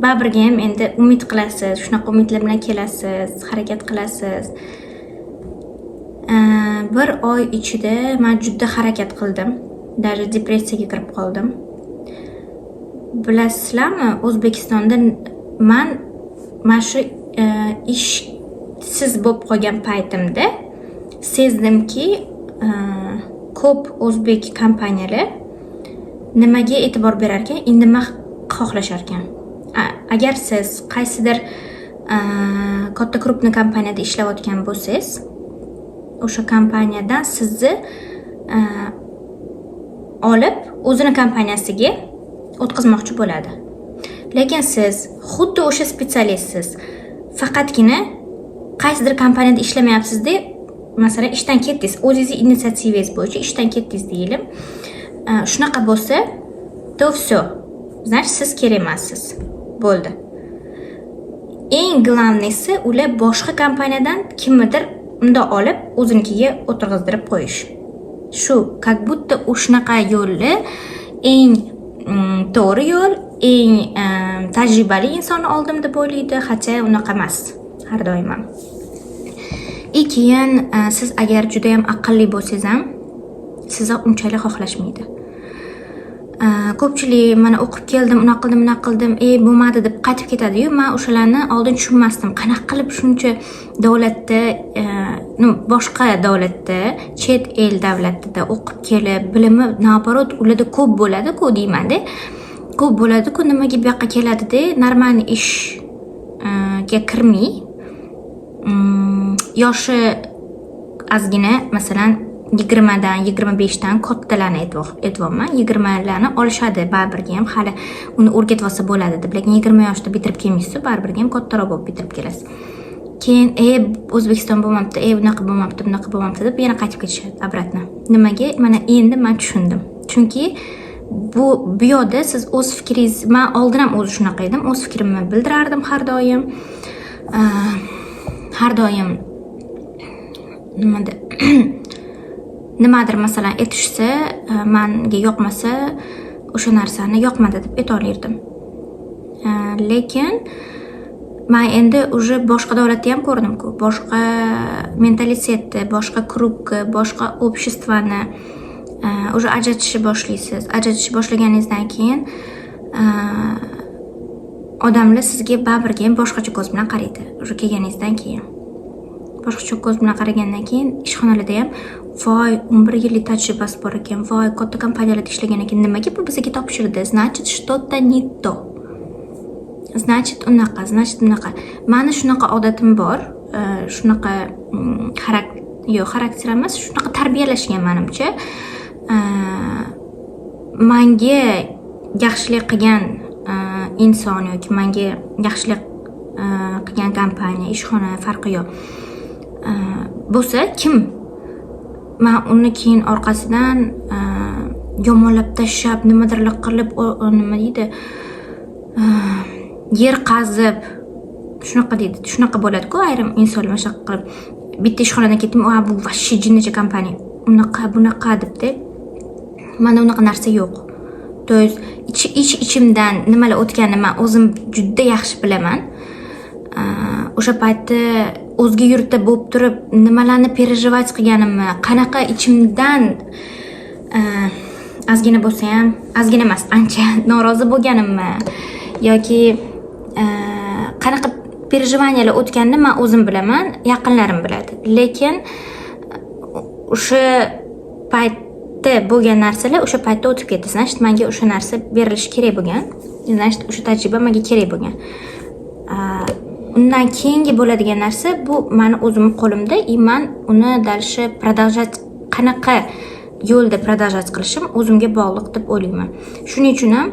baribirga ham endi umid qilasiz, shunaqa umidlar bilan kelasiz, harakat qilasiz. Bir oy ichida men juda harakat qildim. Даже depressiyaga kirib qoldim. Bilasizlarmi, O'zbekistonda men shu ishsiz bo'lib qolgan paytimda sezdimki, ko'p o'zbek kompaniyalar nimaga e'tibor berar ekan, nima xohlashar ekan. Agar siz qaysidir katta krupniy kompaniyada ishlayotgan bo'lsangiz, o'sha kompaniyadan sizni olib o'zini kompaniyasiga o'tkazmoqchi bo'ladi. Lekin siz xuddi o'sha spetsialistsiz. Faqatgina qaysidir kompaniyada ishlamayapsiz-da, masalan, ishdan ketdingiz, o'zingizning initsiativangiz bo'yicha ishdan ketdingiz deylik. Shunaqa bo'lsa, to все. Значит, siz kerak emassiz. Bo'ldi. Eng glавныйsi ular boshqa kompaniyadan kimnidir unda olib o'zinikiga o'tirg'izdirib qo'yish. Shu, как будто o'shanaqa yo'lni eng to'g'ri yo'l, eng tajribali insonni oldim deb o'ylaydi, hatto unaqa emas har doim ham. Keyin siz agar juda ham aqlli bo'lsangiz ham sizni unchalik xohlashmaydi. Ko'pchilik mana o'qib keldim, unaqa qildim, bo'lmadi deb qaytib ketadi-yu, men o'shalarni oldin tushunmasdim. Qanaqa qilib shuncha davlatda, boshqa davlatda, chet el davlatida o'qib kelib, bilimi naborot ularda ko'p bo'ladi-ku deyman-da. Ko'p bo'ladi-ku, nimaga bu yoqqa keladi-da, normal ishga kirmay, yoshi ozgina, masalan 20dan, 25dan kattalarni aytyapman. 20larni olishadi baribirga ham, hali uni o'rgatib olsa bo'ladi deb. Lekin 20 yoshda bitirib kelmaysiz, baribirga ham kattaroq bo'lib bitirib kelasiz. Keyin O'zbekiston bo'lmabdi, bunaqa bo'lmabdi deb yana qaytib ketishadi obratno. Nimaga? Mana endi men tushundim. Chunki bu yoqda siz o'z fikringiz, men oldin ham o'zi shunaqa edim, o'z fikrimni bildirardim har doim. Har doim nimadir masalan aytishsa, menga yoqmasa, o'sha narsani yoqmadi deb aytaverdim. Lekin men endi уже boshqa davlatda ham ko'rdim-ku, boshqa mentalitetni, boshqa krupni, boshqa обществоni уже ajratishni boshlaysiz. Ajratishni boshlaganingizdan keyin odamlar sizga baribirga ham boshqacha ko'z bilan qaraydi. Уже kelganingizdan keyin boshqacha ko'z bilan qaragandan keyin ishxonalarda ham voy 11 yillik tajribasi bor ekan, voy katta kompaniyalarda ishlagan ekan, nimaga bu bizga topshirdi? Значит, что-то не то. Значит, unaqa. Meni shunaqa odatim bor, shunaqa xarakter emas, shunaqa tarbiyalashgan menimcha. Menga yaxshilik qilgan inson yoki menga yaxshilik qilgan kompaniya, ishxona farqi yo'q. Bo'lsa kim? Men uni keyin orqasidan yomonlab tashlab, nimadirlar qilib, nima deydi? Yer qazib, shunaqa deydi. Shunaqa bo'ladi-ku, ayrim insonlar shunaqa qilib, bitta ishxonadan ketdim, bu vashshi jinnicha kompaniya. Bunaqa debdi. Menda unaqa narsa yo'q. То есть ichimdan nimalar o'tganini men o'zim juda yaxshi bilaman. O'sha paytda o'zga yurtda bo'lib turib, nimalarni переживать qilganimni, qanaqa ichimdan ozgina bo'lsa ham, ozgina emas, ancha norozi bo'lganimni yoki qanaqa переживаниялар o'tganini men o'zim bilaman, yaqinlarim biladi. Lekin o'sha paytda bo'lgan narsalar o'sha paytda o'tib ketdi. Значит, menga o'sha narsa berilishi kerak bo'lgan. Значит, o'sha tajriba menga kerak bo'lgan. Undan keyingi bo'ladigan narsa bu meni o'zim qo'limda, men uni dальше продолжать qanaqa yo'lda продолжать qilishim o'zimga bog'liq deb o'ylayman. Shuning uchun ham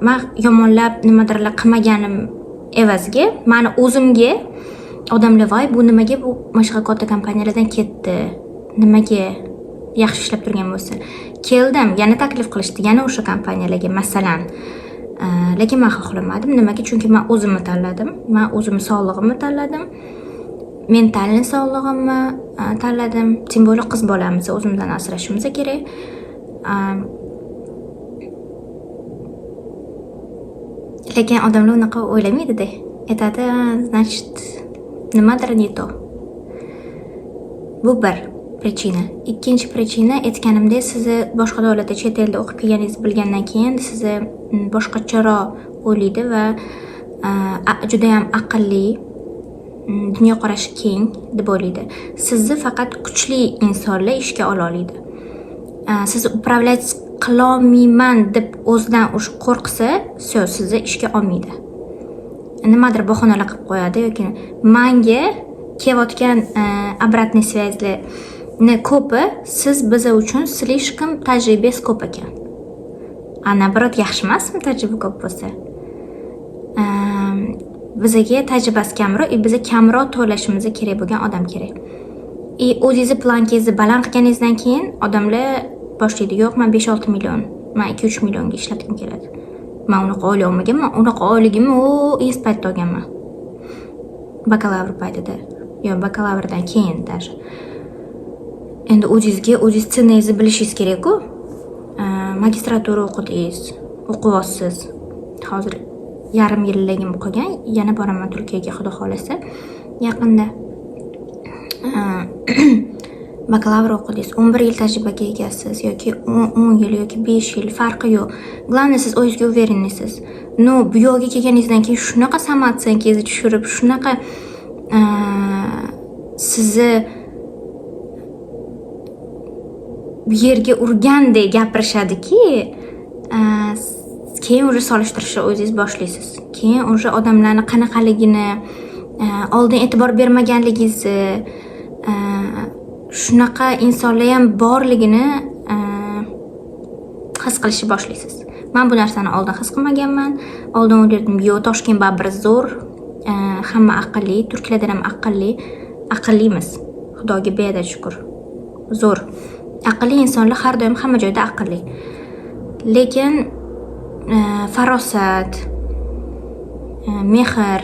men yomonlab nimadirlar qilmaganim evaziga meni o'zimga odamlar voy bu nimaga bu mashg'ulot katta kompaniyalardan ketdi, nimaga yaxshi ishlab turgan bo'lsa, keldim, yana taklif qilishdi, yana o'sha kompaniyalarga masalan. Lekin men xohlamadim. Nimaga? Chunki men o'zimni tanladim. Men o'zimning sog'lig'imni tanladim. Mentalni sog'lig'imni tanladim. Tim bo'la qiz bolamiz, o'zimizdan asrashimiz kerak. Lekin odamlar unaqa o'ylamaydi-da. Aytadi, значит, nimadir не то. Bu bir причина. Ikkinchi причина, aytganimdek, sizni boshqa davlatda chet elda o'qib kelganingizni bilgandan keyin sizni boshqacharoq o'ylaydi va juda ham aqlli, dunyoqarashi keng deb o'ylaydi. Sizni faqat kuchli insonlar ishga ola oladi. Sizni upravlять qilolmayman deb o'zidan o'sha qo'rqsa, sizni ishga olmaydi. Nimadir bahonalar qilib qo'yadi yoki menga kelayotgan обратный связьlarni ko'pi siz biz uchun слишком tajribangiz ko'p ekan. Nabrot yaxshi emasmi tajriba ko'p bo'lsa? Bizga tajribasi kamroq, bizga kamroq to'lashimiz kerak bo'lgan odam kerak. O'zingizni plankingizni baland qilganingizdan keyin odamlar boshlaydi, yo'q, men 5-6 million, men 2-3 millionga ishlatgim keladi. Men unaqa oylik olmaganman, unaqa oyligimni is paytda olganman. Bakalavr paytida, yo bakalavrdan keyin даже. Endi o'zingizga o'zingiz ceningizni bilishingiz kerak-ku. Magistratura o'qidingiz, o'qiyapsiz. Hozir yarim yilligim qolgan, yana boraman Turkiyaga xudo xolasa yaqinda. Bakalavr o'qidingiz, 11 yil tajribaga egasiz yoki 10 yil yoki 5 yil farqi yo'q. Главное, siz o'zingizga uverenlisiz. Bu yo'lga kelganingizdan keyin shunaqa samootsangizni tushirib, shunaqa sizni bu yerga urgandek gapirishadiki, keyin уже solishtirishni o'zingiz boshlaysiz. Keyin уже odamlarni qanaqaligini, oldin e'tibor bermaganligingizni, shunaqa insonlar ham borligini his qilishni boshlaysiz. Men bu narsani oldin his qilmaganman. Oldin o'ylardim, yo'q, Toshkent baribir zo'r, hamma aqlli, turklardan ham aqllimiz. Xudoga beada shukr. Zo'r. Aqlli insonlar har doim hamma joyda aqlli. Lekin farosat, mehr,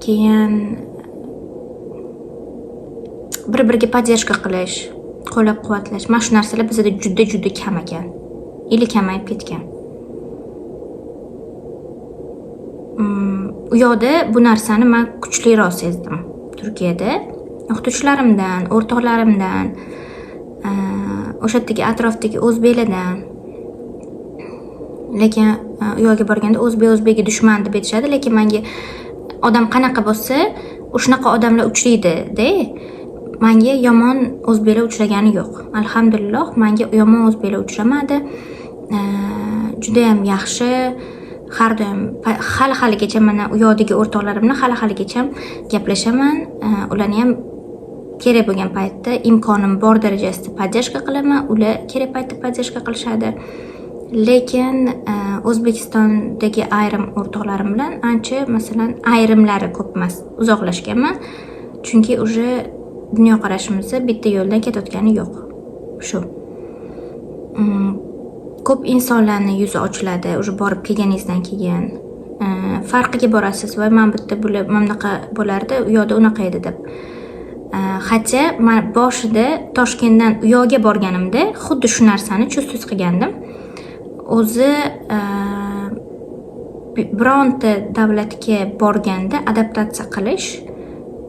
keyin bir-biriga поддержка qilish, qo'llab-quvvatlash, mana shu narsalar bizda juda kam ekan. Ili kamayib ketgan. U yoqda bu narsani men kuchliroq sezdim. Turkiyada o'qituvchilarimdan, o'rtoqlarimdan, o'sha yerdagi atrofdagi o'zbeklardan. Lekin u yoqqa borganda o'zbekga dushman deb aytishadi, lekin menga odam qanaqa bo'lsa, o'shanaqa odamlar uchraydi-da. Menga yomon o'zbeklar uchragani yo'q. Alhamdulillah, menga yomon o'zbeklar uchramadi. Juda ham yaxshi. Har doim hali-haligacha mana u yoqdagi o'rtoqlarimni hali-haligacha gaplashaman. Ularni ham kerak bo'lgan paytda imkonim bor darajasida podдержка qilaman. Ular kerak paytda podдержка qilishadi. Lekin O'zbekistondagi ayrim o'rtoqlarim bilan ancha, masalan, ayrimlari ko'p emas, uzoqlashganman. Chunki уже dunyoqarashimiz bitta yo'ldan ketayotgani yo'q. Shu. Ko'p insonlarning yuzi ochiladi, уже borib kelganingizdan keyin. Farqiga borasiz va men bitta bunaqa bo'lardi, u yoqda unaqa edi deb. Hatto men boshida Toshkentdan u yoqqa borganimda xuddi shu narsani chust qilgandim. O'zi bironta davlatga borganda adaptatsiya qilish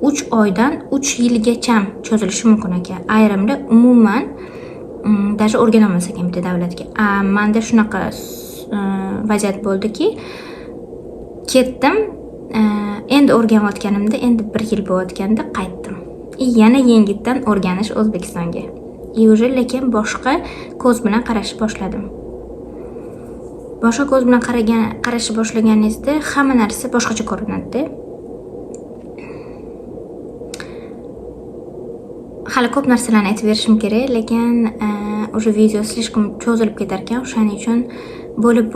3 oydan 3 yilgacha cho'zilishi mumkin ekan. Ayrimlar umuman даже o'rganolmas ekan bitta davlatga. Menda shunaqa vaziyat bo'ldiki, ketdim, endi o'rganayotganimda, endi 1 yil bo'layotganda qaytdim. Yana yengitdan o'rganish O'zbekistonga. Уже lekin boshqa ko'z bilan qarashni boshladim. Boshqa ko'z bilan qarashni boshlaganingizda hamma narsa boshqacha ko'rinadi. Hali ko'p narsalarni aytib berishim kerak, lekin o'sha video slishkom cho'zilib ketar ekan. O'shaning uchun bo'lib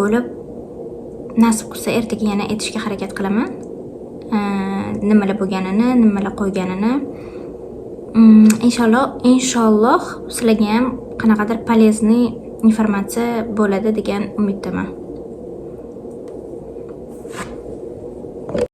nasib qilsa ertaga yana aytishga harakat qilaman. Nimalar bo'lganini, nimalar qo'yganini. Inshaalloh sizlarga ham qanaqadir полезный informatsiya bo'ladi degan umiddaman.